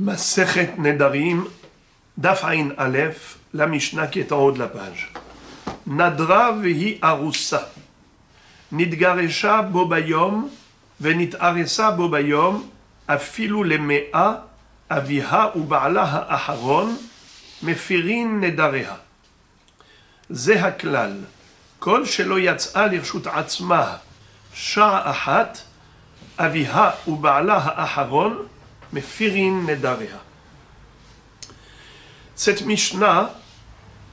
Masechet Nedarim, Daf Ain Aleph, la Mishnah qui est en haut de la page. Nadra vehi arussa, nidgaresha bobayom, venit aresa bobayom, afilu lemea, aviha uba'ala ha'aharon, mefirin nedareha. זה הכלל, כל שלא יצאה לרשות עצמה שעה אחת, אביה ובעלה האחרון מפירין נדריה. Cette Mishnah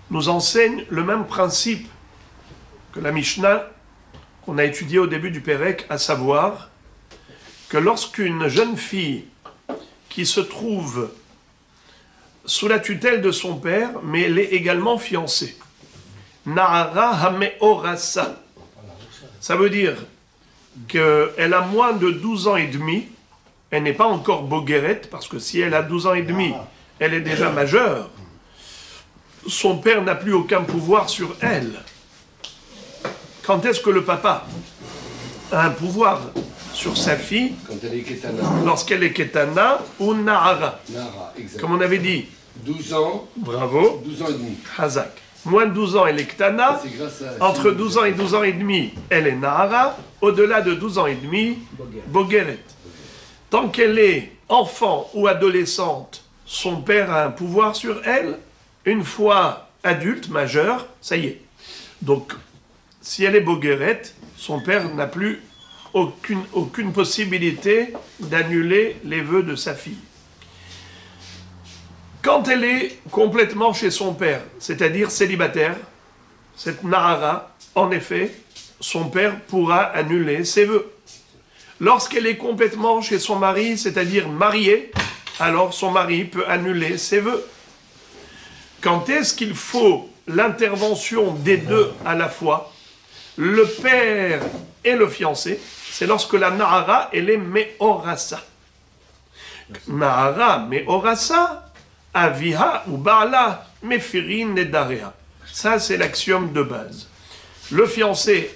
nous enseigne le même principe que la Mishnah qu'on a étudiée au début du Pérec, à savoir que lorsqu'une jeune fille qui se trouve sous la tutelle de son père, mais elle est également fiancée, Na'ara hameorasa. Ça veut dire qu'elle a moins de 12 ans et demi, elle n'est pas encore bogueret, parce que si elle a 12 ans et demi, elle est déjà majeure, son père n'a plus aucun pouvoir sur elle. Quand est-ce que le papa a un pouvoir sur sa fille? Quand elle est Ketana. Lorsqu'elle est Ketana ou Na'ara. Nara, exact. Comme on avait dit. 12 ans. Bravo. 12 ans et demi. Hazak. Moins de 12 ans, elle est Ktana. C'est grâce à... Entre 12 ans et 12 ans et demi, elle est Nahara. Au-delà de 12 ans et demi, Bogeret. Tant qu'elle est enfant ou adolescente, son père a un pouvoir sur elle. Une fois adulte, majeure, ça y est. Donc, si elle est Bogeret, son père n'a plus aucune possibilité d'annuler les vœux de sa fille. Quand elle est complètement chez son père, c'est-à-dire célibataire, cette Nahara, en effet, son père pourra annuler ses vœux. Lorsqu'elle est complètement chez son mari, c'est-à-dire mariée, alors son mari peut annuler ses vœux. Quand est-ce qu'il faut l'intervention des deux à la fois, le père et le fiancé? C'est lorsque la Nahara, elle est Me'orasa. Nahara, Me'orasa, Aviha ou Ba'ala, Mefirin Nedareha. Ça, c'est l'axiome de base. Le fiancé,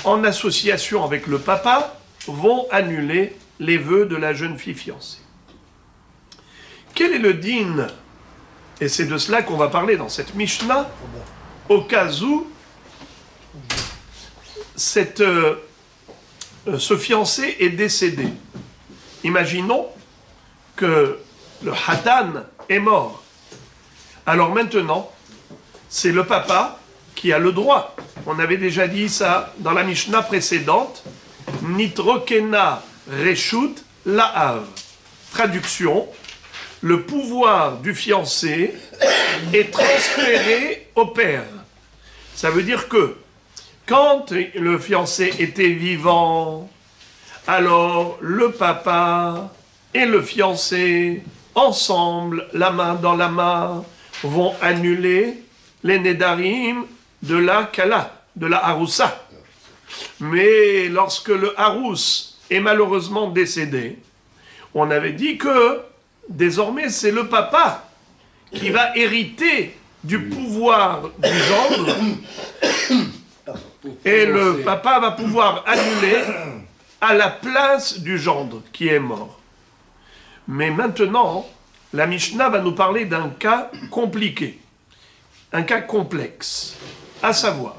en association avec le papa, vont annuler les vœux de la jeune fille fiancée. Quel est le din? Et c'est de cela qu'on va parler dans cette Mishnah, au cas où ce fiancé est décédé. Imaginons que le Hatan est mort. Alors maintenant, c'est le papa qui a le droit. On avait déjà dit ça dans la Mishnah précédente. Nitrokena reshut la'av. Traduction, le pouvoir du fiancé est transféré au père. Ça veut dire que quand le fiancé était vivant, alors le papa et le fiancé ensemble, la main dans la main, vont annuler les Nedarim de la Kala, de la Haroussa. Mais lorsque le Harous est malheureusement décédé, on avait dit que désormais c'est le papa qui va hériter du pouvoir du gendre et le papa va pouvoir annuler à la place du gendre qui est mort. Mais maintenant, la Mishnah va nous parler d'un cas compliqué, un cas complexe, à savoir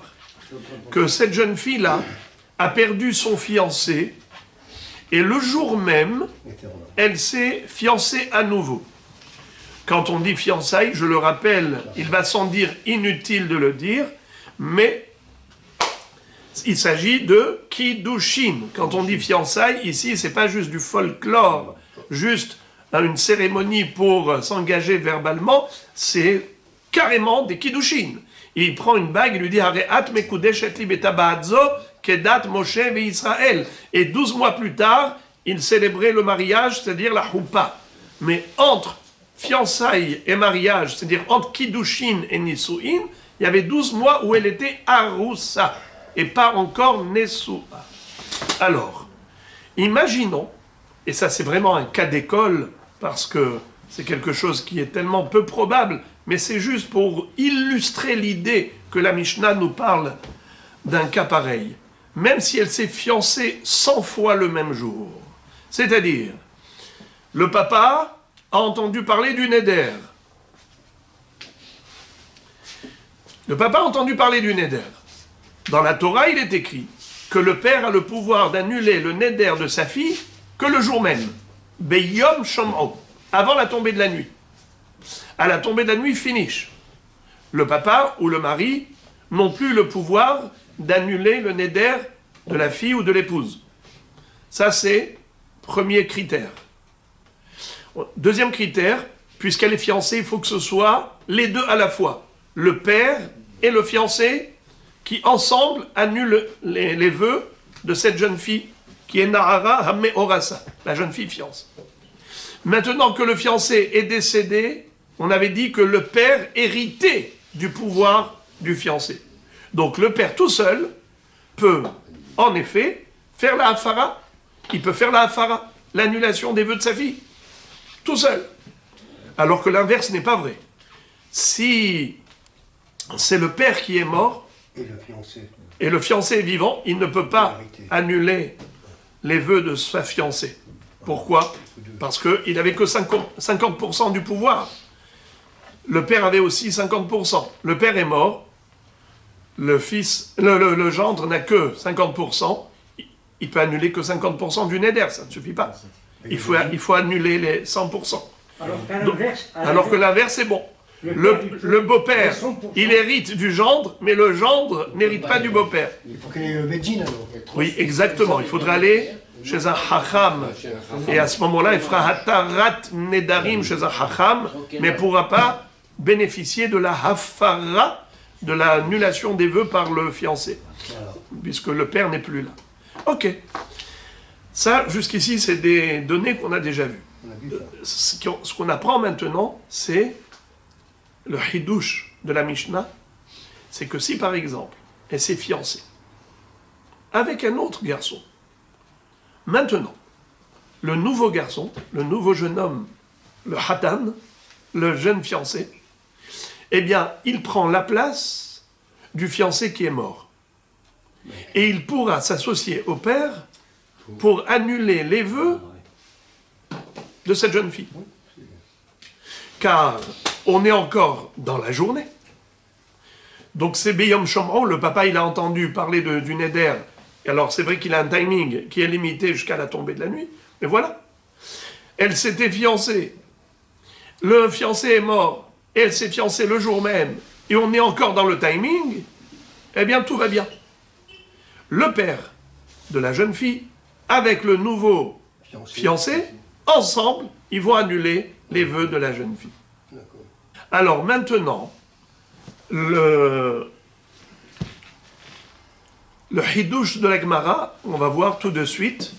que cette jeune fille-là a perdu son fiancé et le jour même, elle s'est fiancée à nouveau. Quand on dit fiançailles, je le rappelle, il va sans dire inutile de le dire, mais il s'agit de kiddushin. Quand on dit fiançailles, ici, c'est pas juste du folklore, juste une cérémonie pour s'engager verbalement, c'est carrément des kiddushin. Il prend une bague et lui dit Hareat mekudesh et li betaba'adzo kedat Moshe ve'Israël. Et 12 mois plus tard, il célébrait le mariage, c'est-à-dire la choupa. Mais entre fiançailles et mariage, c'est-à-dire entre kiddushin et nisu'in, il y avait 12 mois où elle était aroussa et pas encore nesua. Alors, imaginons, et ça c'est vraiment un cas d'école, parce que c'est quelque chose qui est tellement peu probable, mais c'est juste pour illustrer l'idée que la Mishnah nous parle d'un cas pareil. Même si elle s'est fiancée 100 fois le même jour, c'est-à-dire Le papa a entendu parler du neder. Le papa a entendu parler du neder. Dans la Torah, il est écrit que le père a le pouvoir d'annuler le neder de sa fille que le jour même. Beyom shom'o, avant la tombée de la nuit. À la tombée de la nuit, finish. Le papa ou le mari n'ont plus le pouvoir d'annuler le neder de la fille ou de l'épouse. Ça, c'est premier critère. Deuxième critère, puisqu'elle est fiancée, il faut que ce soit les deux à la fois. Le père et le fiancé qui, ensemble, annulent les vœux de cette jeune fille qui est Nahara Hamme Orasa, la jeune fille fiancée. Maintenant que le fiancé est décédé, on avait dit que le père héritait du pouvoir du fiancé. Donc le père tout seul peut, en effet, faire la hafara. Il peut faire la hafara, l'annulation des vœux de sa fille, tout seul. Alors que l'inverse n'est pas vrai. Si c'est le père qui est mort, et le fiancé est vivant, il ne peut pas annuler les vœux de sa fiancée. Pourquoi? Parce qu'il n'avait que 50% du pouvoir. Le père avait aussi 50%. Le père est mort, le gendre n'a que 50%, il peut annuler que 50% du neder, ça ne suffit pas. Il faut annuler les 100%. Alors que l'inverse est bon. Le beau-père, il hérite du gendre, mais le gendre n'hérite pas du beau-père. Il faut qu'il y ait le Bedjin alors. Oui, exactement. Il faudra aller chez un hacham. Et à ce moment-là, il fera hatarat nedarim chez un hacham, mais ne pourra pas bénéficier de la hafara, de l'annulation des vœux par le fiancé, puisque le père n'est plus là. Ok. Ça, jusqu'ici, c'est des données qu'on a déjà vues. Ce qu'on apprend maintenant, c'est le hidouche de la Mishnah, c'est que si, par exemple, elle s'est fiancée avec un autre garçon, maintenant, le nouveau garçon, le nouveau jeune homme, le hatan, le jeune fiancé, eh bien, il prend la place du fiancé qui est mort. Et il pourra s'associer au père pour annuler les vœux de cette jeune fille. Car on est encore dans la journée. Donc c'est Beyom Shom'o, le papa il a entendu parler du neder. Et alors c'est vrai qu'il a un timing qui est limité jusqu'à la tombée de la nuit. Mais voilà. Elle s'était fiancée. Le fiancé est mort. Et elle s'est fiancée le jour même. Et on est encore dans le timing. Eh bien tout va bien. Le père de la jeune fille avec le nouveau fiancé, ensemble, ils vont annuler les vœux de la jeune fille. Alors maintenant, le hidouche de la Gemara, on va voir tout de suite,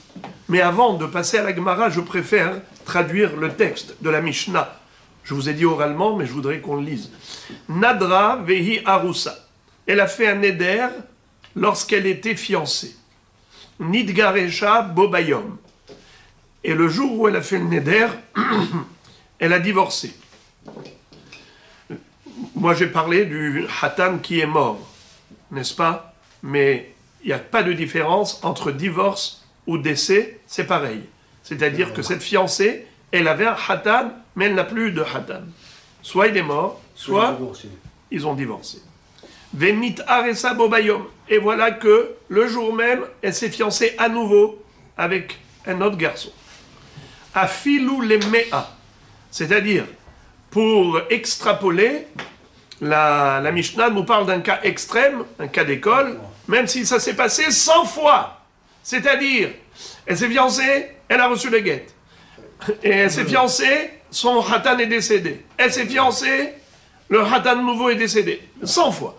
mais avant de passer à la Gemara, je préfère traduire le texte de la Mishnah. Je vous ai dit oralement, mais je voudrais qu'on le lise. Nadra vehi arusa. Elle a fait un neder lorsqu'elle était fiancée. Nidgaresha bobayom. Et le jour où elle a fait le neder, elle a divorcé. Moi, j'ai parlé du hatan qui est mort, n'est-ce pas? Mais il n'y a pas de différence entre divorce ou décès, c'est pareil. C'est-à-dire que cette fiancée, elle avait un hatan, mais elle n'a plus de hatan. Soit il est mort, soit ils ont divorcé. Venit aresa bobayom. Et voilà que le jour même, elle s'est fiancée à nouveau avec un autre garçon. Afilou les mea. C'est-à-dire, pour extrapoler, la Mishnah nous parle d'un cas extrême, un cas d'école, même si ça s'est passé 100 fois. C'est-à-dire, elle s'est fiancée, elle a reçu le guet. Et elle s'est fiancée, son hatan est décédé. Elle s'est fiancée, le hatan nouveau est décédé. 100 fois.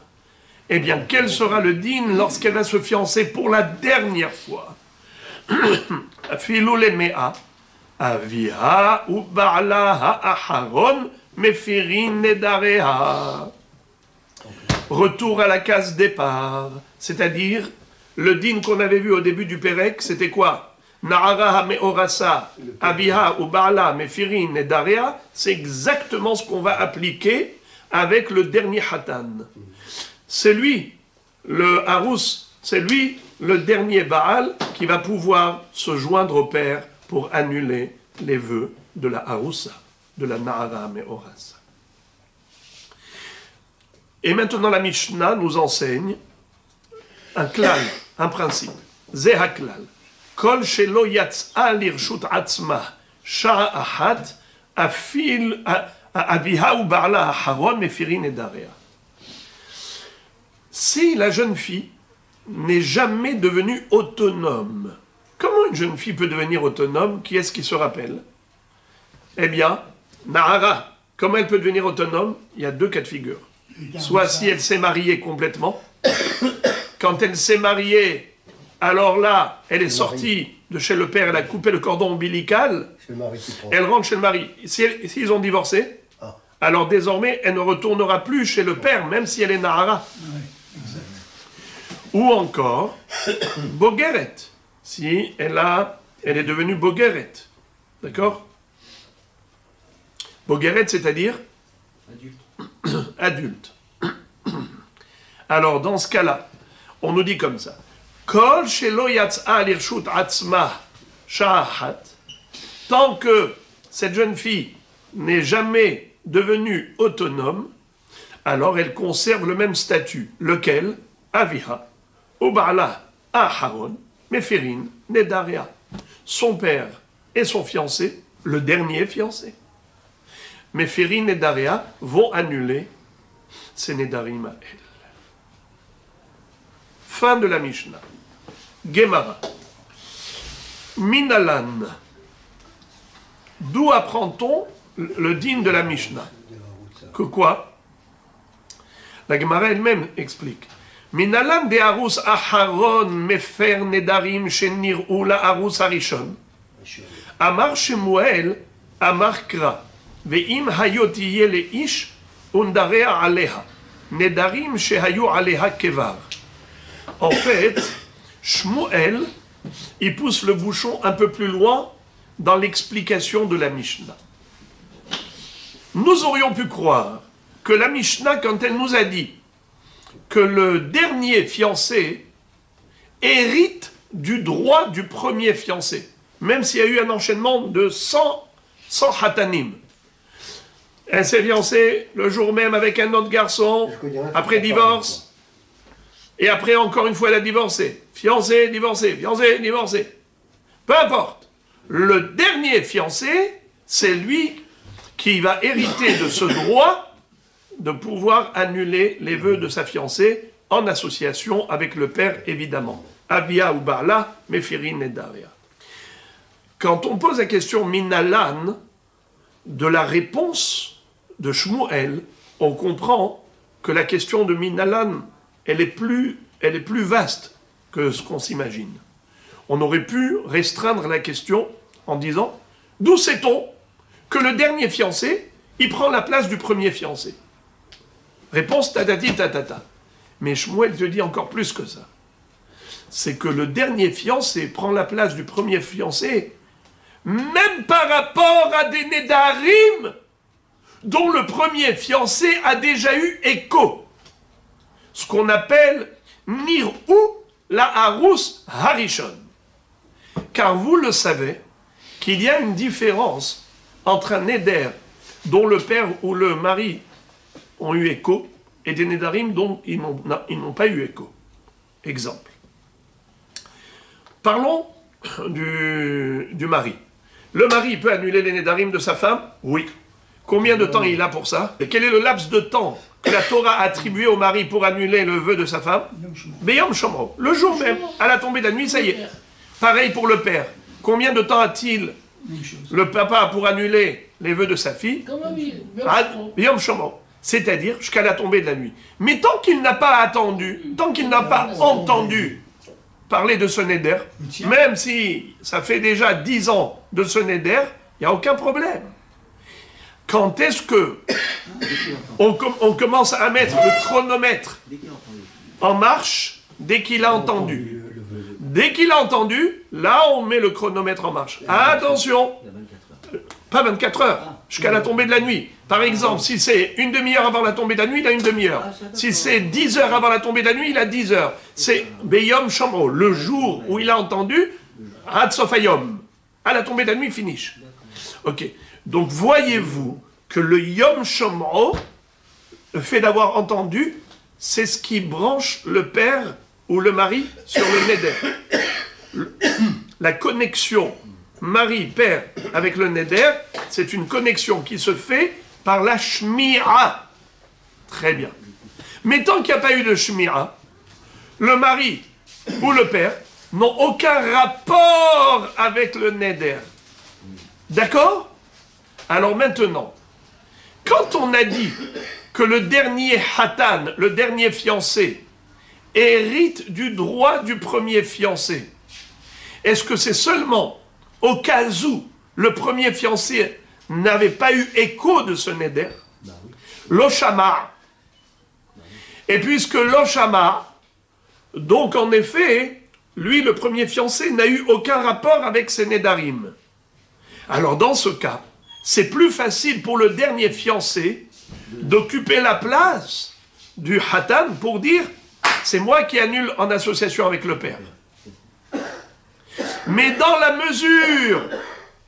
Eh bien, quel sera le din lorsqu'elle va se fiancer pour la dernière fois? Afilou les mea. Aviha ou ba'laha aharon mefirin nedareha. Retour à la case départ, c'est-à-dire le din qu'on avait vu au début du Pérec, c'était quoi? Na'araha me'orasa, aviha ou ba'la mefirin nedareha, c'est exactement ce qu'on va appliquer avec le dernier hatan. C'est lui, le harous, c'est lui, le dernier Baal, qui va pouvoir se joindre au père pour annuler les vœux de la Haroussa, de la Na'ara Me'oras. Et maintenant, la Mishnah nous enseigne un klal, un principe. Zeh haklal. Kol shelo yatz'a lirshut atzma sha'a ahat afil abiha ou ba'la aharon mefirin edarea. Si la jeune fille n'est jamais devenue autonome, comment une jeune fille peut devenir autonome? Qui est-ce qui se rappelle? Eh bien, Nahara, comment elle peut devenir autonome? Il y a deux cas de figure. Soit si elle s'est mariée complètement. Quand elle s'est mariée, alors là, elle est sortie de chez le père, elle a coupé le cordon ombilical, elle rentre chez le mari. S'ils ont divorcé, alors désormais, elle ne retournera plus chez le père, même si elle est Nahara. Ou encore, Bogeret, si elle est devenue Bogeret. D'accord? Bogeret, c'est-à-dire adulte. Alors, dans ce cas-là, on nous dit comme ça. Kol shelo yatz'a lirshut atzma sha'ahat. Tant que cette jeune fille n'est jamais devenue autonome, alors elle conserve le même statut. Lequel? Aviha, Uba'ala, Aharon, Mefirin, Nedaria. Son père et son fiancé, le dernier fiancé. Mefirin et Daria vont annuler ces Nedarim à elle. Fin de la Mishnah. Gemara. Minalan. D'où apprend-on le din de la Mishnah? Que quoi? La Gemara elle-même explique. Minalan de Arus Aharon mefer Nedarim shenir'u la Arus Harishon. Amar Shemuel, Amar Kra. Ve'im hayot yeh leish undarea aleha. Nedarim shehayu aleha kevar. En fait, Shmuel, il pousse le bouchon un peu plus loin dans l'explication de la Mishnah. Nous aurions pu croire que la Mishnah, quand elle nous a dit que le dernier fiancé hérite du droit du premier fiancé, même s'il y a eu un enchaînement de 100 hatanim. Elle s'est fiancée le jour même avec un autre garçon, après divorce, et après encore une fois elle a divorcé. Fiancé, divorcé, fiancé, divorcé. Peu importe. Le dernier fiancé, c'est lui qui va hériter de ce droit de pouvoir annuler les vœux de sa fiancée en association avec le père, évidemment. Avia ou Ba'la, Mefirin et Daria. Quand on pose la question Minalan, de la réponse de Shmuel, on comprend que la question de Minalan, elle est plus vaste que ce qu'on s'imagine. On aurait pu restreindre la question en disant « D'où sait-on que le dernier fiancé, il prend la place du premier fiancé ?» Réponse tatati tatata. Mais Shmuel te dit encore plus que ça. C'est que le dernier fiancé prend la place du premier fiancé, même par rapport à des Nedarim dont le premier fiancé a déjà eu écho. Ce qu'on appelle Nir'u la Arus Harishon. Car vous le savez, qu'il y a une différence entre un Neder dont le père ou le mari ont eu écho et des Nedarim dont ils n'ont pas eu écho. Exemple. Parlons du mari. Le mari peut annuler les Nedarim de sa femme? Oui. Combien de temps il a pour ça? Et quel est le laps de temps que la Torah a attribué au mari pour annuler le vœu de sa femme? Beyom Shomro. Le jour même, à la tombée de la nuit, ça y est. Pareil pour le père. Combien de temps a-t-il le papa pour annuler les vœux de sa fille? Beyom Shomro. C'est-à-dire jusqu'à la tombée de la nuit. Mais tant qu'il n'a pas attendu, tant qu'il n'a pas entendu parler de ce neder, même si ça fait déjà 10 ans de ce neder, il n'y a aucun problème. Quand est-ce que on commence à mettre le chronomètre en marche? Dès qu'il a entendu. Dès qu'il a entendu, là on met le chronomètre en marche. Attention, pas 24 heures, jusqu'à la tombée de la nuit. Par exemple, si c'est une demi-heure avant la tombée de la nuit, il a une demi-heure. Si c'est 10 heures avant la tombée de la nuit, il a 10 heures. C'est Beyom Shomro, le jour où il a entendu, Ad Sofayom. À la tombée de la nuit, finish. Ok. Donc voyez-vous que le Yom Shomro, le fait d'avoir entendu, c'est ce qui branche le père ou le mari sur le Neder. La connexion mari-père avec le Neder, c'est une connexion qui se fait par la Shmi'a. Très bien. Mais tant qu'il n'y a pas eu de Shmi'a, le mari ou le père n'ont aucun rapport avec le Neder. D'accord? Alors maintenant, quand on a dit que le dernier Hatan, le dernier fiancé, hérite du droit du premier fiancé, est-ce que c'est seulement au cas où le premier fiancé n'avait pas eu écho de ce Neder? L'Oshama. Et puisque l'Oshama, donc en effet, lui, le premier fiancé, n'a eu aucun rapport avec ses Nedarim. Alors dans ce cas, c'est plus facile pour le dernier fiancé d'occuper la place du Hatan pour dire « c'est moi qui annule en association avec le père ». Mais dans la mesure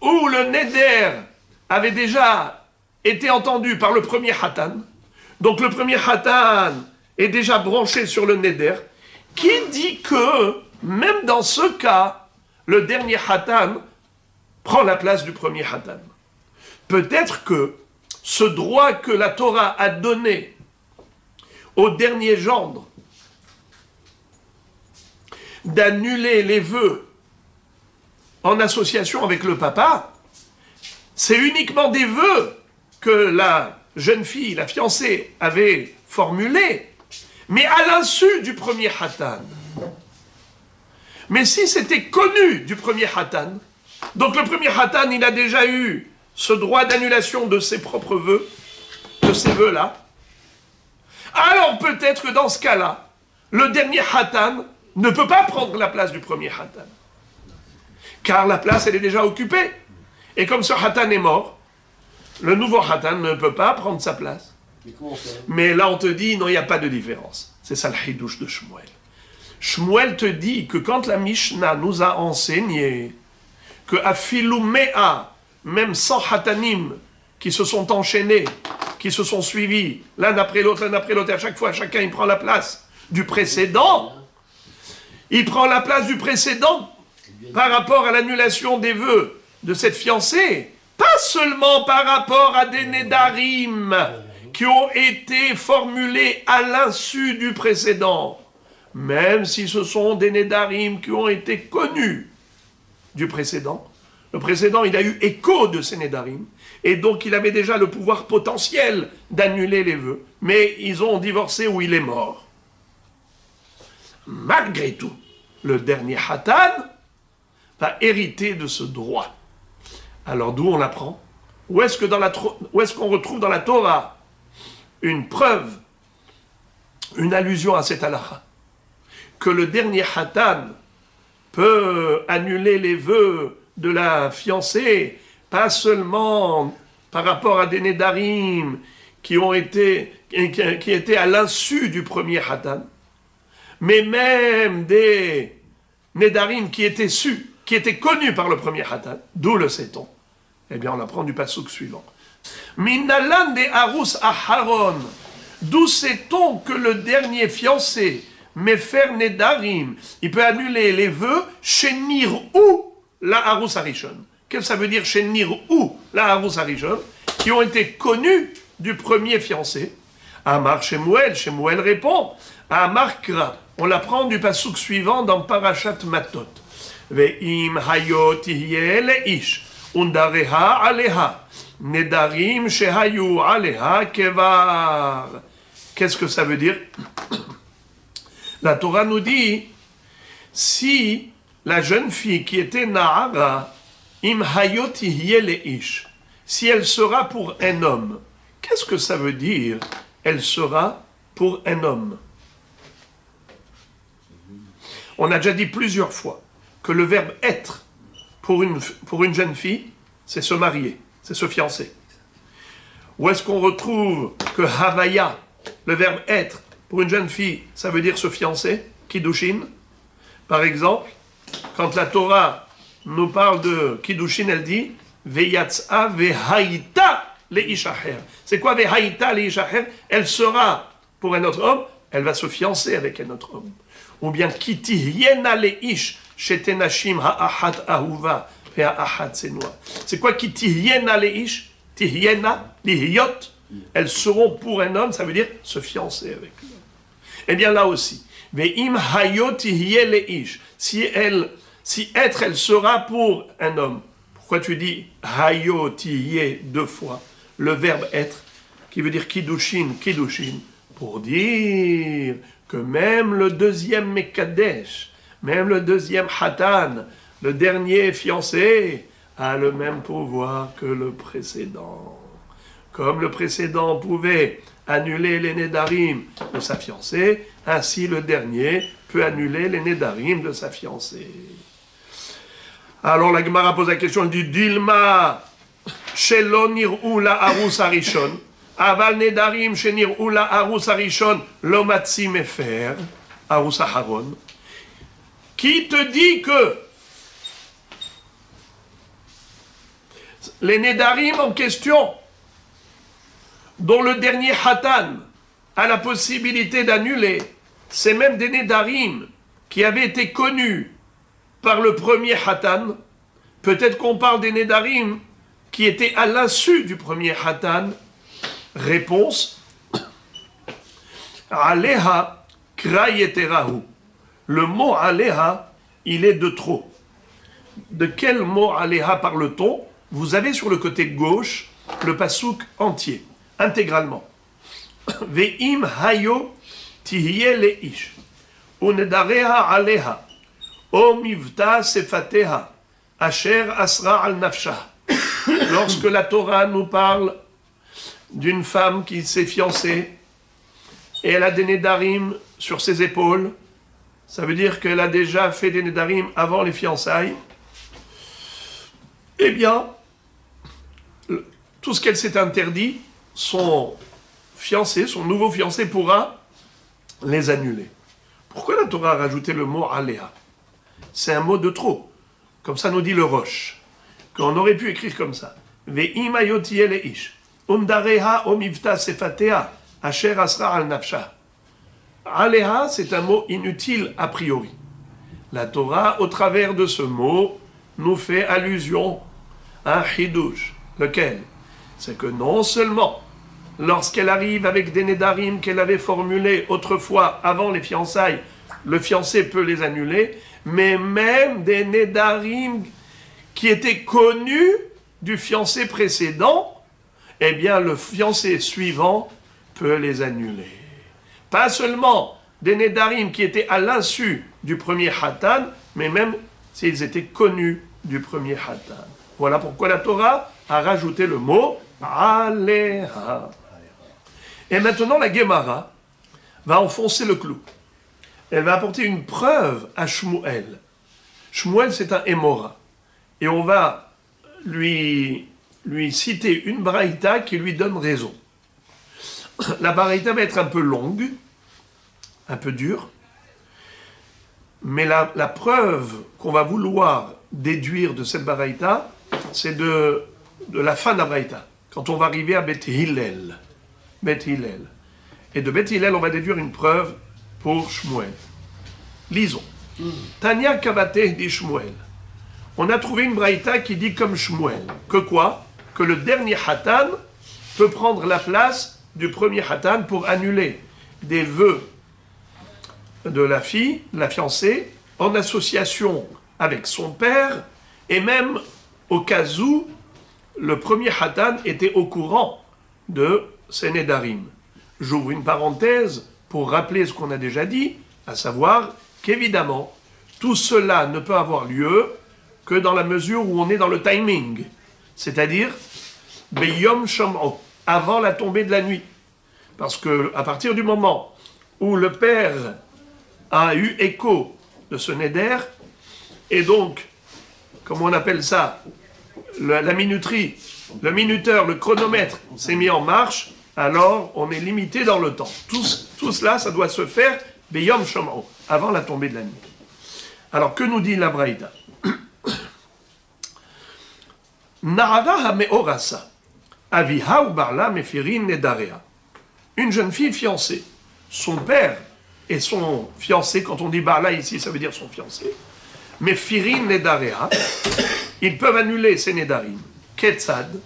où le Neder avait déjà été entendu par le premier Hatan, donc le premier Hatan est déjà branché sur le Neder, qui dit que, même dans ce cas, le dernier Hatan prend la place du premier Hatan. Peut-être que ce droit que la Torah a donné au dernier gendre d'annuler les vœux en association avec le papa, c'est uniquement des vœux que la jeune fille, la fiancée, avait formulés, mais à l'insu du premier Hatan. Mais si c'était connu du premier Hatan, donc le premier Hatan, il a déjà eu ce droit d'annulation de ses propres vœux, de ces vœux-là, alors peut-être que dans ce cas-là, le dernier Hatan ne peut pas prendre la place du premier Hatan. Car la place, elle est déjà occupée. Et comme ce Hatan est mort, le nouveau Hatan ne peut pas prendre sa place. Mais là, on te dit, non, il n'y a pas de différence. C'est ça le Hidouche de Shmuel. Shmuel te dit que quand la Mishnah nous a enseigné que Afilu Mea, même 100 Hatanim qui se sont enchaînés, qui se sont suivis l'un après l'autre, à chaque fois, chacun il prend la place du précédent. Il prend la place du précédent par rapport à l'annulation des vœux de cette fiancée, pas seulement par rapport à des Nedarim qui ont été formulés à l'insu du précédent, même si ce sont des Nedarim qui ont été connus du précédent. Le précédent, il a eu écho de ces Nedarim, et donc il avait déjà le pouvoir potentiel d'annuler les vœux, mais ils ont divorcé ou il est mort. Malgré tout, le dernier Hatan va hériter de ce droit. Alors d'où on l'apprend? Où est-ce qu'on retrouve dans la Torah une preuve, une allusion à cette halakha? Que le dernier Hatan peut annuler les vœux de la fiancée, pas seulement par rapport à des Nedarim qui étaient à l'insu du premier Hatan, mais même des Nedarim qui étaient connus par le premier Hatan. D'où le sait-on? Eh bien, on apprend du passouk suivant. Minalan de Arus Aharon. D'où sait-on que le dernier fiancé, Mefer Nedarim, il peut annuler les vœux chez Nir'ou la Arus Arishon? Qu'est-ce que ça veut dire chez Nir'ou la Arus Arishon? Qui ont été connus du premier fiancé. Amar Shemuel répond. Amar Kra. On l'apprend du passouk suivant dans Parashat Matot. Ve'im hayot tihyeh leish, undareha aleha, nedarim shehayu aleha kevar. Qu'est-ce que ça veut dire? La Torah nous dit, si la jeune fille qui était Nahara, im hayot tihyeh leish, si elle sera pour un homme, qu'est-ce que ça veut dire? Elle sera pour un homme. On a déjà dit plusieurs fois que le verbe « être » pour une jeune fille, c'est se marier, c'est se fiancer. Où est-ce qu'on retrouve que « havaya », le verbe « être » pour une jeune fille, ça veut dire se fiancer, « kiddushin ». Par exemple, quand la Torah nous parle de « kiddushin », elle dit « Veyatsa vehaïta leishaher. C'est quoi vehaïta leishaher? Elle sera pour un autre homme, elle va se fiancer avec un autre homme. Ou bien kitihyena leish shetenashim ha'ahat ahuva ve'ahat senua. C'est quoi kitihyena leish? Tihyena, lihyot. Elles seront pour un homme, ça veut dire se fiancer avec l'homme. Eh bien là aussi, ve'im hayot tihye leish. Si être, elle sera pour un homme. Pourquoi tu dis hayo tihye deux fois? Le verbe être, qui veut dire kiddushin, pour dire que même le deuxième Mekadesh, même le deuxième Hatan, le dernier fiancé, a le même pouvoir que le précédent. Comme le précédent pouvait annuler les Nédarim de sa fiancée, ainsi le dernier peut annuler les Nédarim de sa fiancée. Alors la Gemara pose la question, elle dit Dilma, Shelo nir'u la arus harishon, aval Nédarim shenir'u la arus harishon, lo matzi mefer, arus haharon. Qui te dit que les Nédarim en question, dont le dernier Hatan a la possibilité d'annuler, c'est même des Nédarim qui avaient été connus par le premier Hatan. Peut-être qu'on parle des Nédarim qui étaient à l'insu du premier Hatan. Réponse Aleha krayeterahu. Le mot Aleha, il est de trop. De quel mot Aleha parle-t-on? Vous avez sur le côté gauche le pasouk entier, intégralement. Ve'im hayo tihye leish, unedareha aleha, o mivta sefateha, asher asra al nafsha. Lorsque la Torah nous parle d'une femme qui s'est fiancée et elle a des nédarim sur ses épaules, ça veut dire qu'elle a déjà fait des nédarim avant les fiançailles, eh bien, tout ce qu'elle s'est interdit, son fiancé, son nouveau fiancé pourra les annuler. Pourquoi la Torah a rajouté le mot aléa? C'est un mot de trop. Comme ça nous dit le Roche. Qu'on aurait pu écrire comme ça. Ve'im hayotiye leish, undareha omivta sefatea, asher asra al nafsha. Aléa, c'est un mot inutile a priori. La Torah, au travers de ce mot, nous fait allusion à un chidouche. Lequel? C'est que non seulement, lorsqu'elle arrive avec des nédarim qu'elle avait formulés autrefois, avant les fiançailles, le fiancé peut les annuler, mais même des nédarim qui étaient connus du fiancé précédent, eh bien le fiancé suivant peut les annuler. Pas seulement des nédarim qui étaient à l'insu du premier Hatan, mais même s'ils étaient connus du premier Hatan. Voilà pourquoi la Torah a rajouté le mot Aléha. Et maintenant, la Gemara va enfoncer le clou. Elle va apporter une preuve à Shmuel. Shmuel, c'est un Émora. Et on va lui citer une baraïta qui lui donne raison. La baraïta va être un peu longue, un peu dure, mais la preuve qu'on va vouloir déduire de cette baraïta, c'est de la fin de la baraïta, quand on va arriver à Beth Hillel. Beth Hillel. Et de Beth Hillel, on va déduire une preuve pour Shmuel. Lisons. Tanya Kavateh dit Shmuel. On a trouvé une braïta qui dit comme Shmuel. Que quoi? Que le dernier Hatan peut prendre la place du premier Hatan pour annuler des vœux de la fille, la fiancée, en association avec son père, et même au cas où le premier Hatan était au courant de ces Nédarim. J'ouvre une parenthèse pour rappeler ce qu'on a déjà dit, à savoir qu'évidemment, tout cela ne peut avoir lieu que dans la mesure où on est dans le timing, c'est-à-dire Beyom Shomro, avant la tombée de la nuit. Parce que à partir du moment où le père a eu écho de ce Néder, et donc, comme on appelle ça, la minuterie, le minuteur, le chronomètre s'est mis en marche, alors on est limité dans le temps. Tout cela, ça doit se faire Beyom Shomro, avant la tombée de la nuit. Alors, que nous dit la Braïta? Nahara hameorasa, aviha ou barla mefirin nedarea. Une jeune fille fiancée. Son père et son fiancé, quand on dit barla ici, ça veut dire son fiancé, mefirin nedarea, ils peuvent annuler ces nedarim. Ketzad,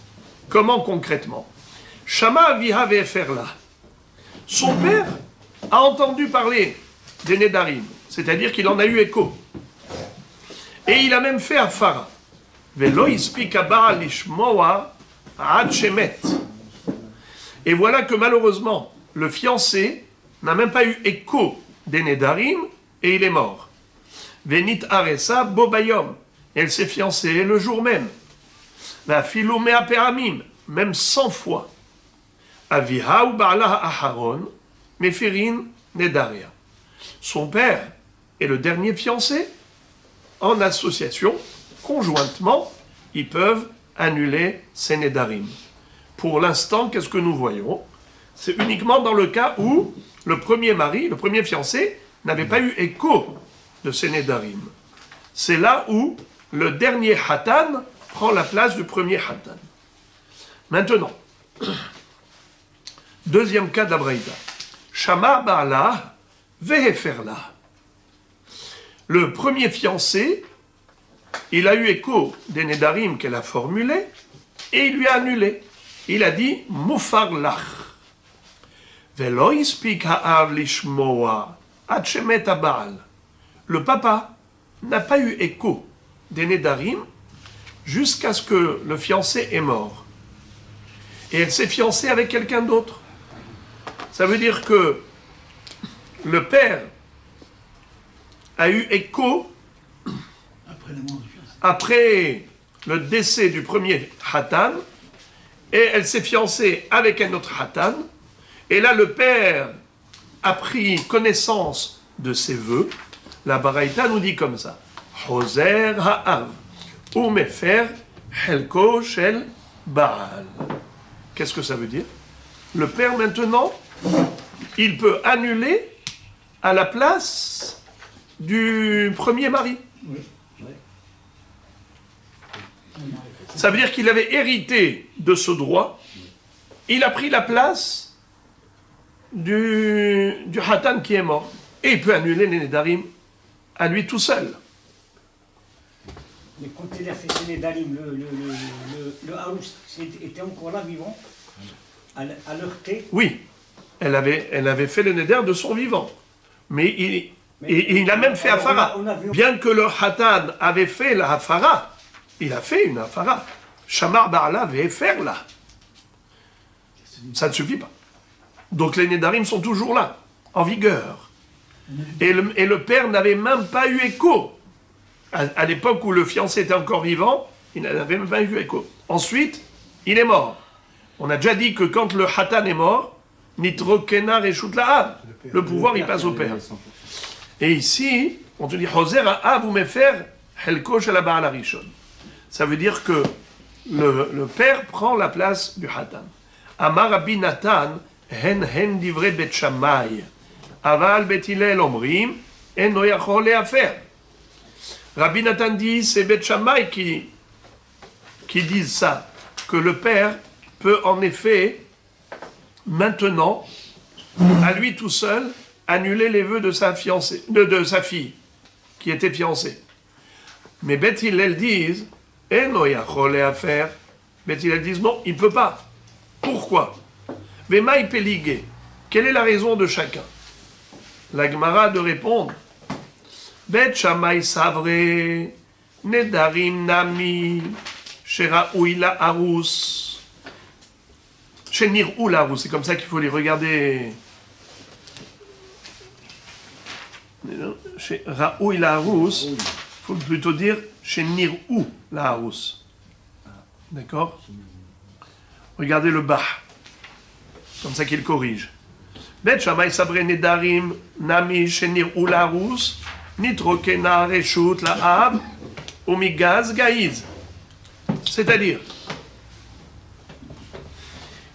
comment concrètement? Shama aviha ve'eferla. Son père a entendu parler des nedarim, c'est-à-dire qu'il en a eu écho. Et il a même fait afara. Velo ispika ba'al lishmoa ad shemet. Et voilà que malheureusement, le fiancé n'a même pas eu écho des nedarim et il est mort. Venit aresa bobayom. Elle s'est fiancée le jour même. La filomea peramim, même 100 fois. Aviha ou ba'ala aharon, mefirin nedaria. Son père et le dernier fiancé, en association, conjointement, ils peuvent annuler ces nedarim. Pour l'instant, qu'est-ce que nous voyons? C'est uniquement dans le cas où le premier mari, le premier fiancé, n'avait pas eu écho de ces nedarim. C'est là où le dernier hatan prend la place du premier hatan. Maintenant, deuxième cas d'Abraïda. Shama ba'ala veheferla. Le premier fiancé, il a eu écho des nedarim qu'elle a formulés et il lui a annulé. Il a dit mufar lach. Velo ispik ha'av lishmoa ad shemet ha'baal. Le papa n'a pas eu écho des nedarim jusqu'à ce que le fiancé est mort. Et elle s'est fiancée avec quelqu'un d'autre. Ça veut dire que le père a eu écho après le décès du premier hatan, et elle s'est fiancée avec un autre hatan, et là le père a pris connaissance de ses vœux. La Baraïta nous dit comme ça: Hoser ha'av ou mefer helko shel Baal. Qu'est-ce que ça veut dire? Le père maintenant, il peut annuler à la place du premier mari. Ça veut dire qu'il avait hérité de ce droit, il a pris la place du hatan qui est mort, et il peut annuler les nedarim à lui tout seul. Mais quand il a fait ses nedarim, le Harouss était encore là vivant, à l'heure T. Oui, elle avait fait le neder de son vivant, mais il a même fait afara. Bien que le hatan avait fait la afara, il a fait une afara. Shamar ba'ala ve'eferla. Ça ne suffit pas. Donc les nedarim sont toujours là, en vigueur. Et le père n'avait même pas eu écho. À l'époque où le fiancé était encore vivant, il n'avait même pas eu écho. Ensuite, il est mort. On a déjà dit que quand le hatan est mort, nitrokena reshut la'av, le pouvoir il passe au père. Et ici, on te dit Hoser ha'av ou mefer helko shel ha'ba'al harishon. Ça veut dire que le père prend la place du hatan. Amar Rabbi Natan hen divrei bet Shammai, aval bet Hillel omrim eno yachol le'afer. Rabbi Natan dit, c'est bet Shammai qui disent ça, que le père peut en effet maintenant, à lui tout seul, annuler les vœux de sa fiancée, de sa fille qui était fiancée. Mais Bet Hillel disent Eno yachol le'afer. Bet Hillel disent non, il ne peut pas. Pourquoi? Vemaï peligé. Quelle est la raison de chacun? La Gemara de répondre Bet Shammai savre nedarim nami sheraoui la harous shenirou la harous. C'est comme ça qu'il faut les regarder. Chez Raoui la harous, il faut plutôt dire chez Nirou la harous. D'accord? Regardez le bas. Comme ça qu'il corrige. Bet Shammai sabre nedarim nami chez Nirou la harous nitrokena reshut la av umigaz gaïz. C'est-à-dire,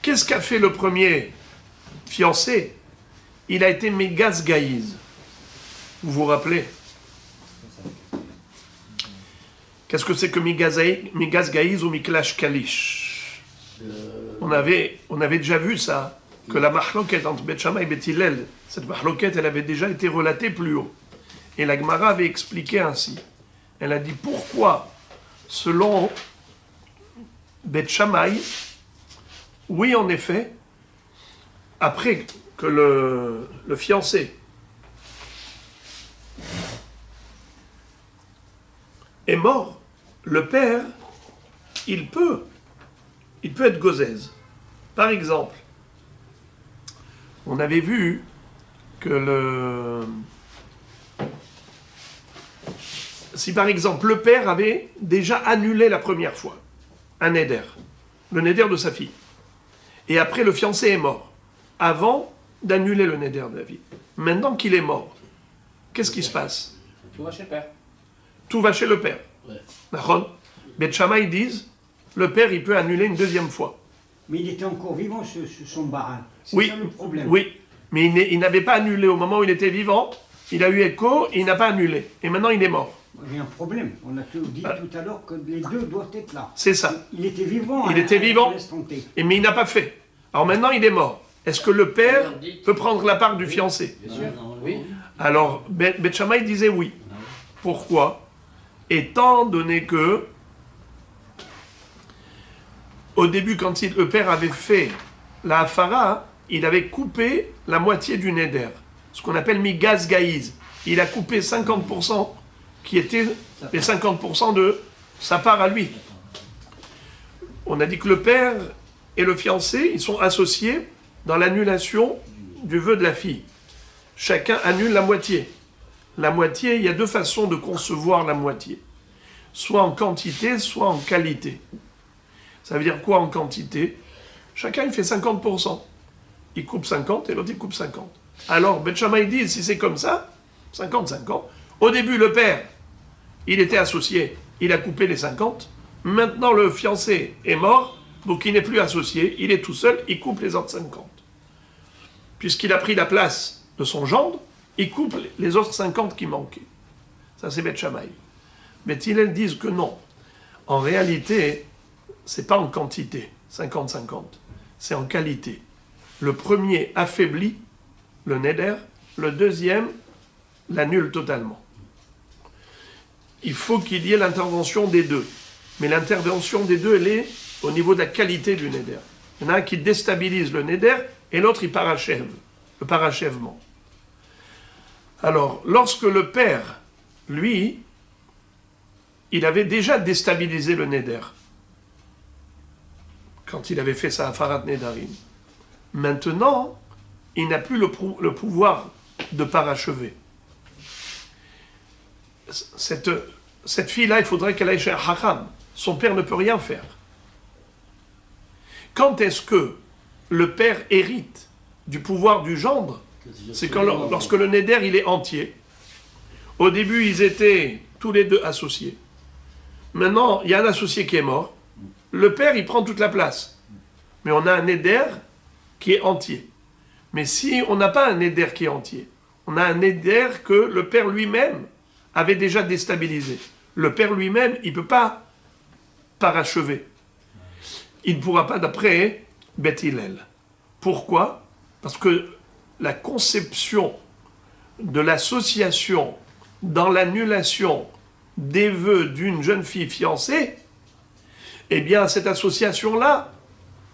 qu'est-ce qu'a fait le premier fiancé? Il a été migaz gaïz. Vous vous rappelez? Qu'est-ce que c'est que Migaz Gaïz ou Miklash Kalish? On avait déjà vu ça, que la mahloket entre Bet Shammai et Bet Hillel, cette mahloket, elle avait déjà été relatée plus haut. Et la Gemara avait expliqué ainsi. Elle a dit pourquoi, selon Bet Shammai, oui en effet, après que le fiancé est mort, le père, il peut être gozèse. Par exemple, on avait vu que si par exemple le père avait déjà annulé la première fois un néder, le néder de sa fille, et après le fiancé est mort, avant d'annuler le néder de la fille, maintenant qu'il est mort, qu'est-ce qui se passe? Tout va chez le père. Tout va chez le père. Ouais. Bet Shammai disent, le père il peut annuler une deuxième fois. Mais il était encore vivant, son barin. C'est Oui, ça le problème. oui, mais il n'avait pas annulé au moment où il était vivant, il a eu écho, et il n'a pas annulé. Et maintenant il est mort. J'ai un problème. On a dit tout à l'heure que les deux doivent être là. C'est ça. Il était vivant. Il était vivant. à l'instant T. Mais il n'a pas fait. Alors maintenant il est mort. Est-ce que le père peut prendre la part du fiancé? Bien sûr. Oui. Alors Bet Shammai disait oui. Pourquoi? Étant donné que au début, quand le père avait fait la hafara, il avait coupé la moitié du neder, ce qu'on appelle migaz gaïz. Il a coupé 50% qui étaient les 50% de sa part à lui. On a dit que le père et le fiancé, ils sont associés dans l'annulation du vœu de la fille. Chacun annule la moitié. La moitié, il y a deux façons de concevoir la moitié. Soit en quantité, soit en qualité. Ça veut dire quoi en quantité? Chacun il fait 50%. Il coupe 50 et l'autre il coupe 50. Alors, Bet Shammai dit, si c'est comme ça, 50-50. Au début, le père, il était associé, il a coupé les 50. Maintenant, le fiancé est mort, donc il n'est plus associé, il est tout seul, il coupe les autres 50. Puisqu'il a pris la place de son gendre, il coupe les autres 50 qui manquaient. Ça, c'est Bet Shammai. Bet Hillel disent que non. En réalité, c'est pas en quantité, 50-50, c'est en qualité. Le premier affaiblit le neder, le deuxième l'annule totalement. Il faut qu'il y ait l'intervention des deux. Mais l'intervention des deux, elle est au niveau de la qualité du neder. Il y en a un qui déstabilise le neder et l'autre, il parachève, le parachèvement. Alors, lorsque le père, lui, il avait déjà déstabilisé le neder, quand il avait fait sa Hafarat Nedarim. Maintenant, il n'a plus le pouvoir de parachever. Cette fille-là, il faudrait qu'elle aille chez un Hacham. Son père ne peut rien faire. Quand est-ce que le père hérite du pouvoir du gendre? C'est quand, lorsque le Neder, il est entier. Au début, ils étaient tous les deux associés. Maintenant, il y a un associé qui est mort. Le père, il prend toute la place. Mais on a un Neder qui est entier. Mais si on n'a pas un Neder qui est entier, on a un Neder que le père lui-même avait déjà déstabilisé. Le père lui-même, il ne peut pas parachever. Il ne pourra pas d'après Bet Hillel. Pourquoi? Parce que la conception de l'association dans l'annulation des vœux d'une jeune fille fiancée, eh bien, cette association-là,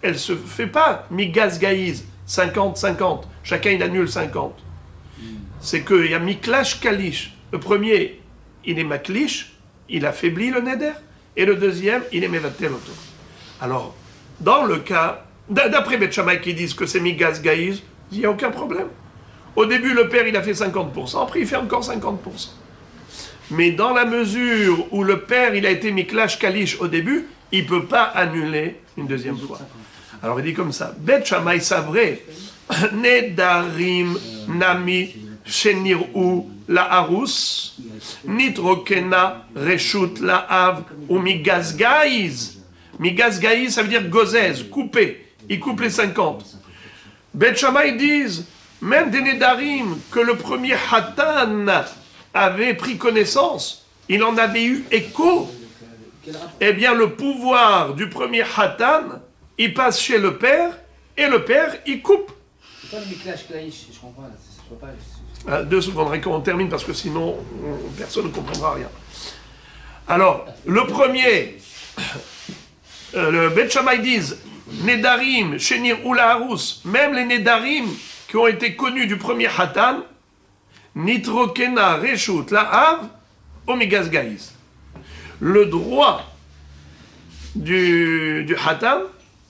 elle ne se fait pas migaz gaïz, 50-50, chacun il annule 50. C'est qu'il y a miklash kalish. Le premier, il est maklish, il affaiblit le neder, et le deuxième, il est mevatel auto. Alors, dans le cas, d'après Bet Shammai qui disent que c'est migaz gaïz, il n'y a aucun problème. Au début, le père, il a fait 50%, après il fait encore 50%. Mais dans la mesure où le père, il a été miklash kalish au début, il ne peut pas annuler une deuxième fois. Alors il dit comme ça, Bet Shammai savré, Nedarim nami shenir'u la harus, nitrokena reshut la av ou migaz gaïz. Migaz gaïz, ça veut dire gozèze, couper. Il coupe les 50. Bet Shammai disent, même des Nedarim, que le premier Hatan avait pris connaissance, il en avait eu écho, eh bien le pouvoir du premier Hatan, il passe chez le père, et le père, il coupe. C'est quoi le Miklash Klaïch? Je comprends, je vois pas. 2 secondes, qu'on termine, parce que sinon, personne ne comprendra rien. Alors, le premier, le Bet Shammai disent, Nedarim, Shenir ou Harous, même les Nedarim qui ont été connus du premier Hatan, Nitrokena, Reshut, La'av, Omegas Gaïs. Le droit du Hatan,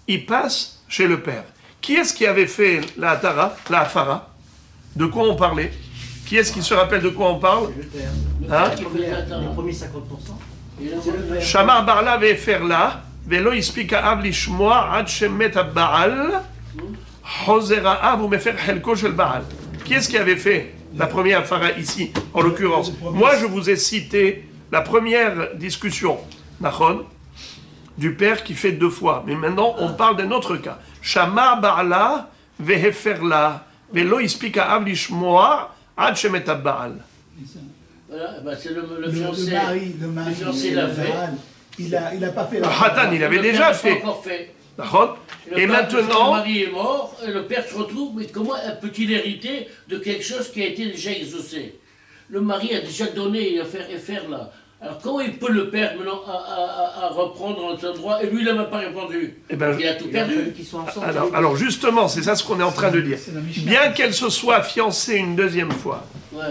il passe chez le père. Qui est-ce qui avait fait la Hatara, la Hafara? De quoi on parlait? Qui est-ce qui se rappelle de quoi on parle? Le père. Hein? Le premier 50%. C'est le père. Shamar Barla ve'eferla, ve'lo ispika av lishmoa ad shemet Baal, hozera av umefer helko shel Baal. Qui est-ce qui avait fait la première Hafara ici, en l'occurrence? Moi, je vous ai cité la première discussion, Nachon, du père qui fait 2 fois. Mais maintenant, on parle d'un autre cas. Shamar Barla ve'eferla, ve'lo ispika av lishmoa ad shemet Baal. Voilà, ben c'est le Le fiancé. mari, le fiancé l'a fait. Il a pas fait Le la Hatan, il avait Le père déjà n'a pas fait. encore fait. Nachon. Le Et père, Le maintenant, mari est mort, et le père se retrouve, mais comment peut-il hériter de quelque chose qui a été déjà exaucé? Le mari a déjà donné, il a fait faire là. Alors comment il peut le père maintenant à reprendre son droit? Et lui, il n'a même pas répondu. eh ben, Il a tout perdu. Qu'ils soient ensemble. alors justement, c'est ça ce qu'on est en train de dire. C'est la Mishnah. Bien qu'elle se soit fiancée une deuxième fois, Ouais.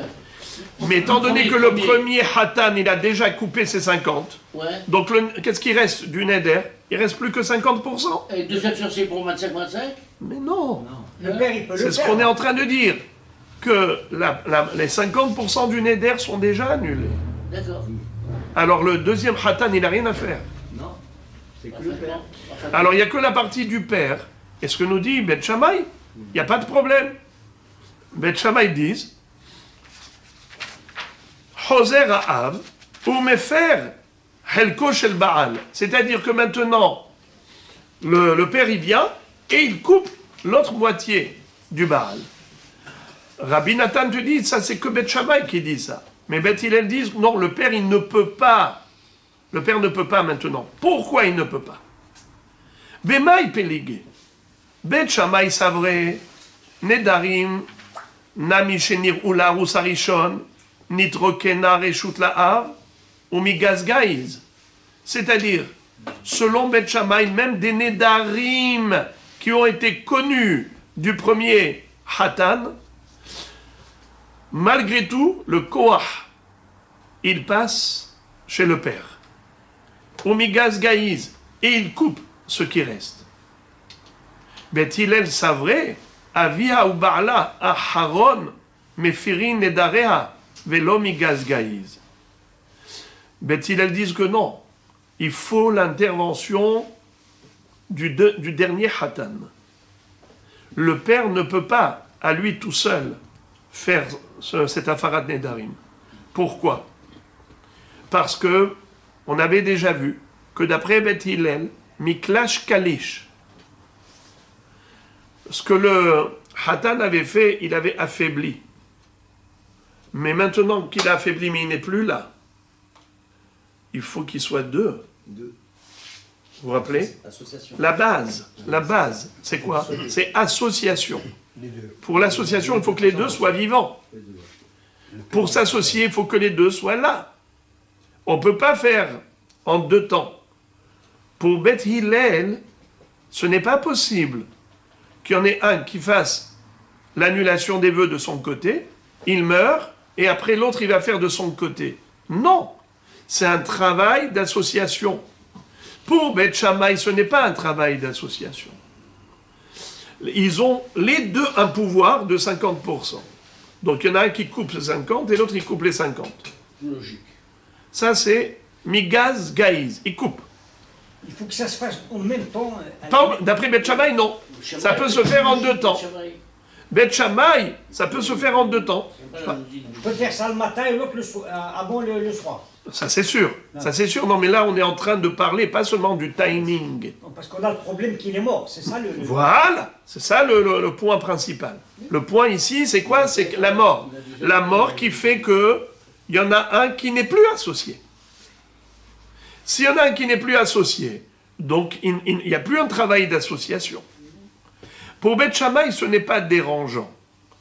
mais étant donné que le premier Hatan, il a déjà coupé ses 50, Ouais. donc qu'est-ce qui reste du Neder? Il reste plus que 50%. Et deuxième fiancé pour 25-25? Mais non, Le père, il peut le c'est faire. ce qu'on est en train de dire, que les 50% du Neder sont déjà annulés. D'accord. Alors le deuxième Hatan, il n'a rien à faire. Non, c'est que le père. Alors il n'y a que la partie du père. Et ce que nous dit Bet Shammai, il n'y a pas de problème. Bet Shammai disent Hoser Ha'av ou Mefer Helko Shel Baal. C'est-à-dire que maintenant, le père il vient et il coupe l'autre moitié du Baal. Rabbi Nathan te dit, ça c'est que Bet Shammai qui dit ça. Mais Bet Hillel dit, non, le père il ne peut pas. Le père ne peut pas maintenant. Pourquoi il ne peut pas? Bemaï peligé. Bet Shammai savre, Nedarim, Nami Shenir Ula Rusarishon, Nitrokena Reshut La'av, ou Migaz Gaïz. C'est-à-dire, selon Bet Shammai, même des Nedarim qui ont été connus du premier Hatan, malgré tout, le Koach, il passe chez le père. Ou Migaz Gaïz, et il coupe ce qui reste. Bet Hillel savre, Avia ou Baala, Aharon, Mefirin Nedarea, Velo Migaz Gaïz. Bet Hillel disent que non, il faut l'intervention du dernier Hatan. Le père ne peut pas, à lui tout seul, faire cet Afarat Nedarim. Pourquoi? Parce que on avait déjà vu que d'après Bet Hillel, Miklash Kalish, ce que le Hatan avait fait, il avait affaibli. Mais maintenant qu'il a affaibli, mais il n'est plus là, il faut qu'il soit deux. Vous vous rappelez? Association. La base, c'est quoi? C'est association. Pour l'association, il faut que les deux soient vivants. Pour s'associer, il faut que les deux soient là. On ne peut pas faire en 2 temps. Pour Bet Hillel, ce n'est pas possible qu'il y en ait un qui fasse l'annulation des vœux de son côté, il meurt, et après l'autre, il va faire de son côté. Non, c'est un travail d'association. Pour Bet Shammai, ce n'est pas un travail d'association. Ils ont les deux un pouvoir de 50%. Donc il y en a un qui coupe les 50 et l'autre il coupe les 50. Logique. Ça c'est Migaz Gaïz, il coupe. Il faut que ça se fasse en même temps. D'après Bet Shammai, non. Ça peut se faire en 2 temps. Bet Shammai, ça peut se faire en 2 temps. On peut faire ça le matin et l'autre avant le soir. Ça c'est sûr. Ça c'est sûr. Non mais là on est en train de parler pas seulement du timing. Non, parce qu'on a le problème qu'il est mort, c'est ça le... Voilà, c'est ça le point principal. Le point ici, c'est quoi? C'est la mort. La mort qui fait que il y en a un qui n'est plus associé. S'il y en a un qui n'est plus associé, donc il n'y a plus un travail d'association. Pour Beth Shammai, ce n'est pas dérangeant.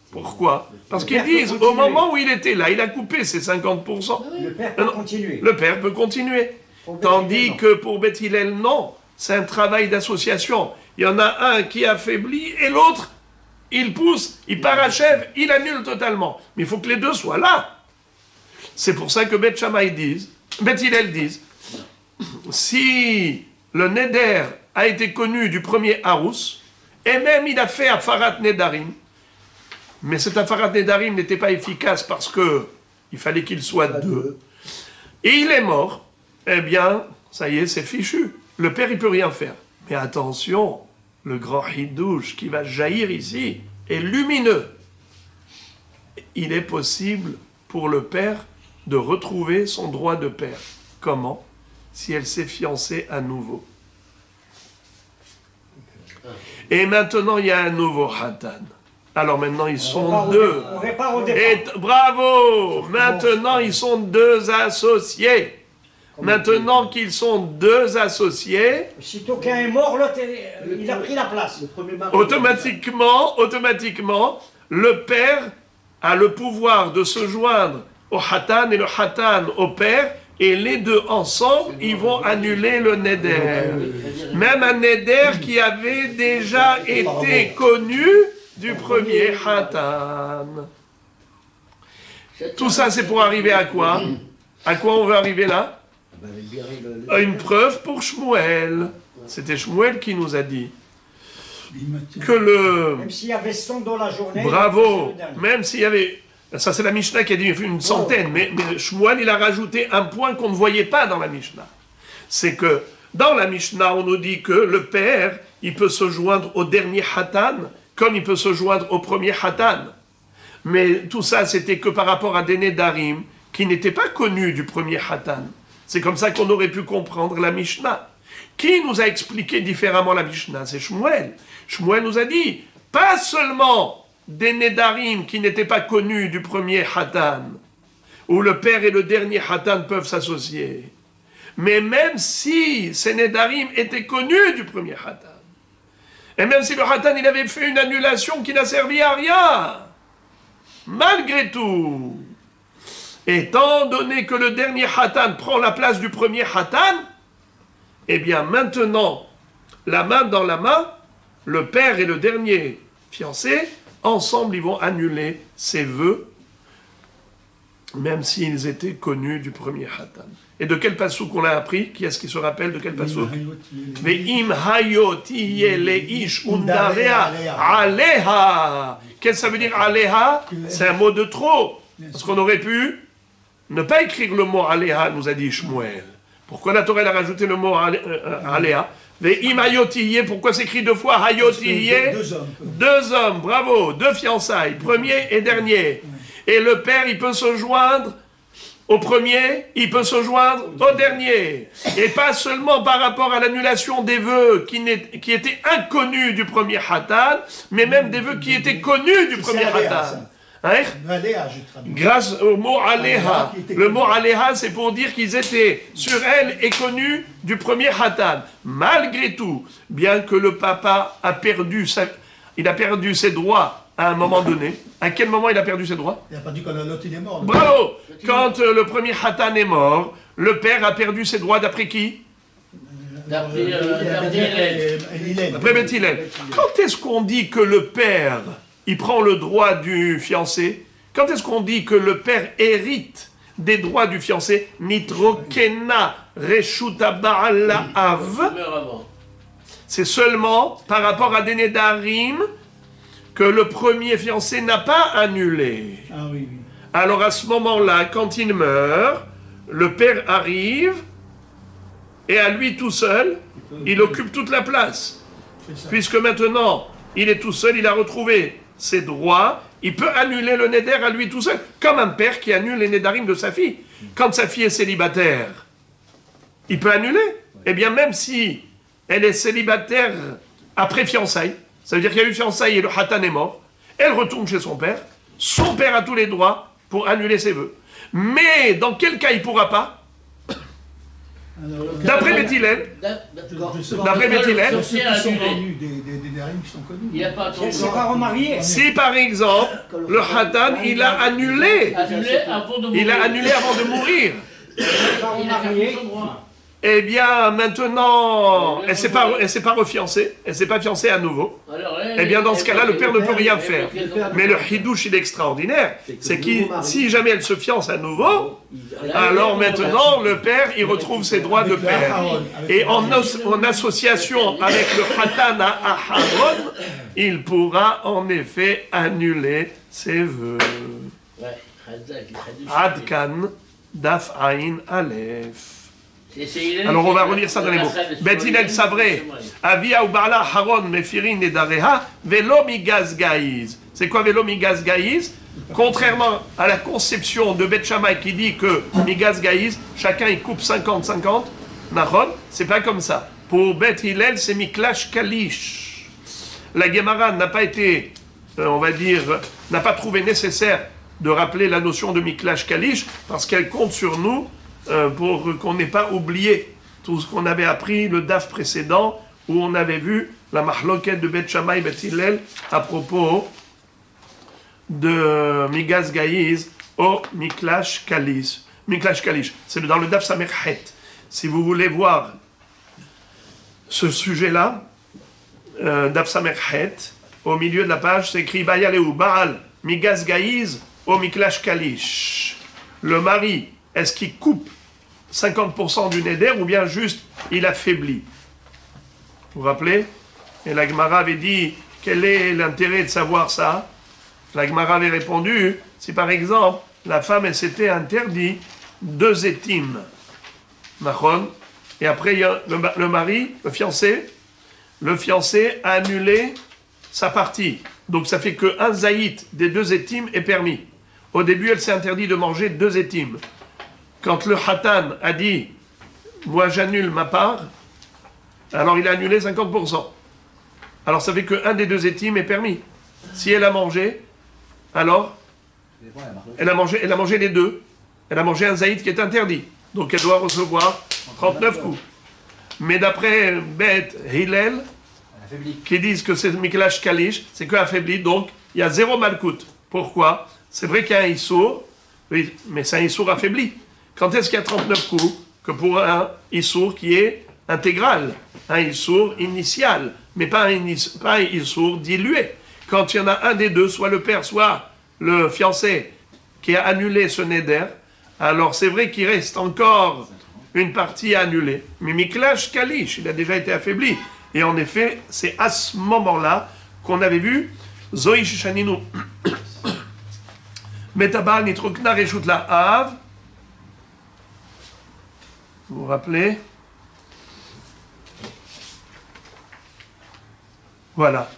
Pourquoi? Parce qu'ils disent, au moment où il était là, il a coupé ses 50%. Le père peut continuer. Le père peut continuer. Tandis que pour Beth Hillel, non. C'est un travail d'association. Il y en a un qui affaiblit et l'autre, il pousse, il parachève, il annule totalement. Mais il faut que les deux soient là. C'est pour ça que Beth Hillel disent, si le Neder a été connu du premier Harous, et même il a fait Afarat Nedarim, mais cet Afarat Nedarim n'était pas efficace parce que il fallait qu'il soit deux, et il est mort, eh bien, ça y est, c'est fichu. Le père, il peut rien faire. Mais attention, le grand Hidouche qui va jaillir ici est lumineux. Il est possible pour le père de retrouver son droit de père. Comment? Si elle s'est fiancée à nouveau. Et maintenant, il y a un nouveau Hatan. Alors maintenant, ils sont deux. On répare au départ. Et bravo! Maintenant, ils sont deux associés. Maintenant qu'ils sont deux associés, Sitôt qu'un est mort, l'autre, il a pris la place. automatiquement, le père a le pouvoir de se joindre au Hatan et le Hatan au père, et les deux ensemble, ils vont annuler le Neder. Même un Neder qui avait déjà été connu du premier Hatan. Tout ça, c'est pour arriver à quoi? À quoi on veut arriver là? Une preuve pour Shmuel. C'était Shmuel qui nous a dit que le... Même s'il y avait 100 dans la journée... Bravo! Même s'il y avait... Ça, c'est la Mishnah qui a dit une centaine, mais Shmuel, il a rajouté un point qu'on ne voyait pas dans la Mishnah. C'est que dans la Mishnah, on nous dit que le père, il peut se joindre au dernier Hatan, comme il peut se joindre au premier Hatan. Mais tout ça, c'était que par rapport à des Nedarim qui n'étaient pas connus du premier Hatan. C'est comme ça qu'on aurait pu comprendre la Mishnah. Qui nous a expliqué différemment la Mishnah? C'est Shmuel. Shmuel nous a dit, pas seulement des Nedarim qui n'étaient pas connus du premier Hatan, où le père et le dernier Hatan peuvent s'associer, mais même si ces Nedarim étaient connus du premier Hatan, et même si le Hatan il avait fait une annulation qui n'a servi à rien, malgré tout, étant donné que le dernier Hatan prend la place du premier Hatan, eh bien maintenant, la main dans la main, le père et le dernier fiancé, ensemble, ils vont annuler ces vœux, même s'ils étaient connus du premier Hatan. Et de quel passouk on l'a appris? Qui est-ce qui se rappelle de quel passouk? Ve'im hayoti leish undarea aleha. Qu'est-ce que ça veut dire aleha? C'est un mot de trop. Parce qu'on aurait pu ne pas écrire le mot aleha, nous a dit Shmuel. Pourquoi la Torah a rajouté le mot aleha? Ve'im hayoti, pourquoi s'écrit deux fois hayoti? Deux hommes, bravo, deux fiançailles, premier et dernier. Et le père, il peut se joindre au premier, il peut se joindre au dernier. Et pas seulement par rapport à l'annulation des vœux qui étaient inconnus du premier Hatan, mais même des vœux qui étaient connus du premier Hatan. Hein? Grâce au mot Aleha. Le mot Aleha, c'est pour dire qu'ils étaient sur elle et connus du premier Hatan. Malgré tout, bien que le papa a perdu ses droits à un moment donné. À quel moment il a perdu ses droits? Il n'a pas dit quand l'autre il est mort. Bravo! Quand le premier Hatan est mort, le père a perdu ses droits d'après qui? D'après Beth Hillel. Quand est-ce qu'on dit que le père, il prend le droit du fiancé? Quand est-ce qu'on dit que le père hérite des droits du fiancé? Nitrokena reshuta ba'ala av. C'est seulement par rapport à des Nedarim que le premier fiancé n'a pas annulé. Ah oui, oui. Alors à ce moment-là, quand il meurt, le père arrive et à lui tout seul, il occupe toute la place. Puisque maintenant, il est tout seul, il a retrouvé ses droits, il peut annuler le Neder à lui tout seul, comme un père qui annule les Nedarim de sa fille. Quand sa fille est célibataire, il peut annuler. Eh bien, même si elle est célibataire après fiançailles, ça veut dire qu'il y a eu fiançailles et le Hatan est mort, elle retourne chez son père a tous les droits pour annuler ses vœux. Mais dans quel cas il ne pourra pas? D'après Beth Hillel, D'accord. D'après Beth Hillel, Le sorcier a annulé. Des darim qui sont connus. Il n'y a pas Si elle ne s'est pas remariée. si par exemple, le Khatan, il a annulé, Annulé avant de mourir. il a annulé avant de mourir, Elle ne s'est pas Il a remariée. gardé son droit. eh bien maintenant, elle s'est pas refiancée, elle s'est pas fiancée à nouveau. Alors, Eh bien, dans ce cas-là, le père ne peut rien faire. Mais le hidouche, il est extraordinaire. C'est que si jamais elle se fiance à nouveau, alors maintenant, le père, il retrouve ses droits de père. Et en association avec le Khatan à Aharon, il pourra en effet annuler ses vœux. Adkan, Daf Ain Aleph. Alors on va relire ça dans les mots. Bet Hillel Savré, Avia ou Bala Haron Mefirin Nedareha, Velo Migaz Gaïz. C'est quoi Velo Migaz Gaïz? Contrairement à la conception de Bet Shammai qui dit que Migaz Gaïz, chacun il coupe 50-50, Nahon, c'est pas comme ça. Pour Bet Hillel, c'est Miklash Kalish. La Gemara n'a pas été, on va dire, n'a pas trouvé nécessaire de rappeler la notion de Miklash Kalish parce qu'elle compte sur nous pour qu'on n'ait pas oublié tout ce qu'on avait appris le daf précédent où on avait vu la mahloket de Bet Shammai et Bet Hillel à propos de Migaz Gaïz au Miklash Kalish. Miklash Kalish, c'est dans le daf Samerhet. Si vous voulez voir ce sujet-là, daf Samerhet, au milieu de la page, c'est écrit Bayaleu Baal Migaz Gaïz au Miklash Kalish. Le mari, est-ce qu'il coupe 50% du neder ou bien juste il affaiblit? Vous vous rappelez? Et la Gemara avait dit quel est l'intérêt de savoir ça? La Gemara avait répondu si par exemple la femme elle s'était interdit 2 étimes, et après il y a le mari, le fiancé a annulé sa partie. Donc ça fait que un zaït des 2 étimes est permis. Au début elle s'est interdit de manger 2 étimes. Quand le Khatan a dit « moi j'annule ma part », alors il a annulé 50%. Alors ça fait qu'un des 2 étimes est permis. Si elle a mangé, alors elle a mangé les 2. Elle a mangé un zaïd qui est interdit. Donc elle doit recevoir 39 coups. Mais d'après Bet Hillel, qui disent que c'est Miklash Kalish, c'est que affaibli, donc il y a 0 malkout. Pourquoi? C'est vrai qu'il y a un issour, oui, mais c'est un issour affaibli. Quand est-ce qu'il y a 39 coups? Que pour un issour qui est intégral, un issour initial, mais pas un issour dilué. Quand il y en a un des 2, soit le père, soit le fiancé, qui a annulé ce neder, alors c'est vrai qu'il reste encore une partie à annuler. Mais Miklash Kalish, il a déjà été affaibli. Et en effet, c'est à ce moment-là qu'on avait vu Zoï Shishaninu Metabal Nitrukna Reshut la Av. Vous vous rappelez? Voilà.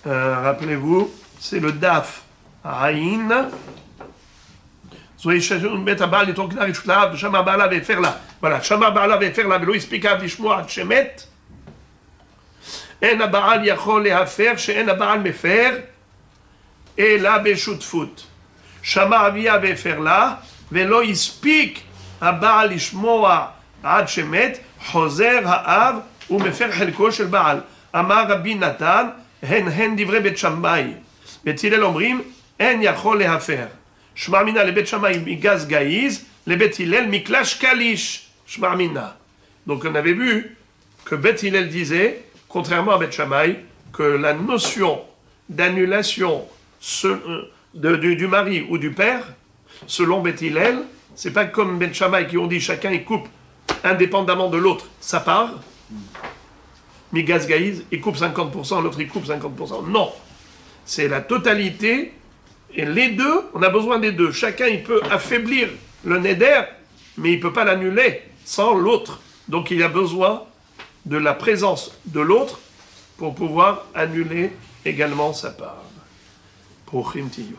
Rappelez-vous, c'est le Daf Aïn. Voilà. Shama Baala ve'fer velo ispika lishmoa ad shemet. En הבעל יכול להפר שאין הבעל מפר אלא בשותפות. שמע אביה והפר לה ולא הספיק הבעל לשמוע עד שמת, חוזר האב ומפר חלקו של בעל. אמר רבי נתן, הן דברי בית שמאי. בית הלל אומרים, אין יכול להפר. שמע מינה לבית שמאי מגז גאיז, לבית הלל מקלש קליש. שמע מינה. Donc on avait vu que Bet Hillel disait, contrairement à Bet Shammai, que la notion d'annulation du mari ou du père, selon Bet Hillel, c'est pas comme Bet Shammai qui ont dit chacun il coupe indépendamment de l'autre sa part. Migaz Gaïz, il coupe 50%, l'autre il coupe 50%. Non, c'est la totalité et les deux, on a besoin des deux. Chacun il peut affaiblir le neder, mais il peut pas l'annuler sans l'autre. Donc il a besoin de la présence de l'autre pour pouvoir annuler également sa part. Pour Chimtiyo.